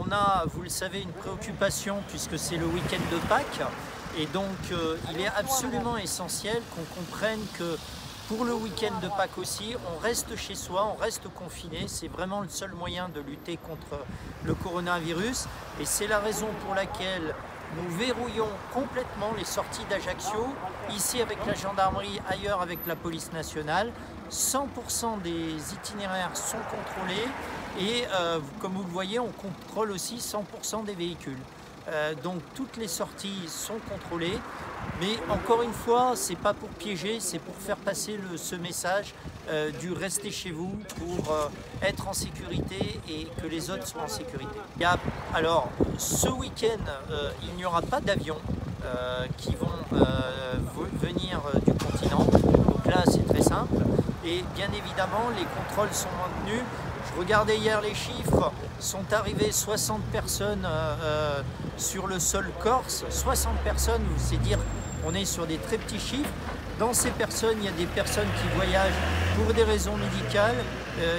on a, vous le savez, une préoccupation puisque c'est le week-end de Pâques. Et donc, il est absolument essentiel qu'on comprenne que pour le week-end de Pâques aussi, on reste chez soi, on reste confiné. C'est vraiment le seul moyen de lutter contre le coronavirus. Et c'est la raison pour laquelle nous verrouillons complètement les sorties d'Ajaccio, ici avec la gendarmerie, ailleurs avec la police nationale. 100% des itinéraires sont contrôlés et comme vous le voyez, on contrôle aussi 100% des véhicules. Donc toutes les sorties sont contrôlées, mais encore une fois, c'est pas pour piéger, c'est pour faire passer ce message du rester chez vous pour être en sécurité et que les autres soient en sécurité. Alors, ce week-end, il n'y aura pas d'avions qui vont venir du continent. Donc là, c'est très simple. Et bien évidemment, les contrôles sont maintenus. Je regardais hier les chiffres, sont arrivés 60 personnes sur le sol corse. 60 personnes, c'est dire on est sur des très petits chiffres. Dans ces personnes, il y a des personnes qui voyagent pour des raisons médicales.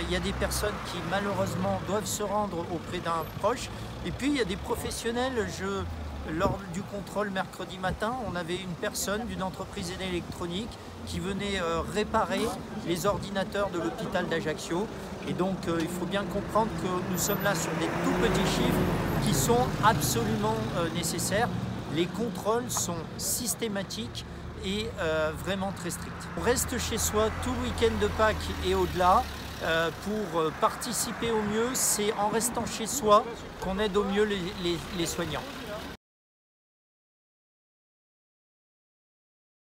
Il y a des personnes qui malheureusement doivent se rendre auprès d'un proche. Et puis il y a des professionnels. Lors du contrôle mercredi matin, on avait une personne d'une entreprise électronique qui venait réparer les ordinateurs de l'hôpital d'Ajaccio. Et donc il faut bien comprendre que nous sommes là sur des tout petits chiffres qui sont absolument nécessaires. Les contrôles sont systématiques et vraiment très stricts. On reste chez soi tout le week-end de Pâques et au-delà. Pour participer au mieux, c'est en restant chez soi qu'on aide au mieux les soignants.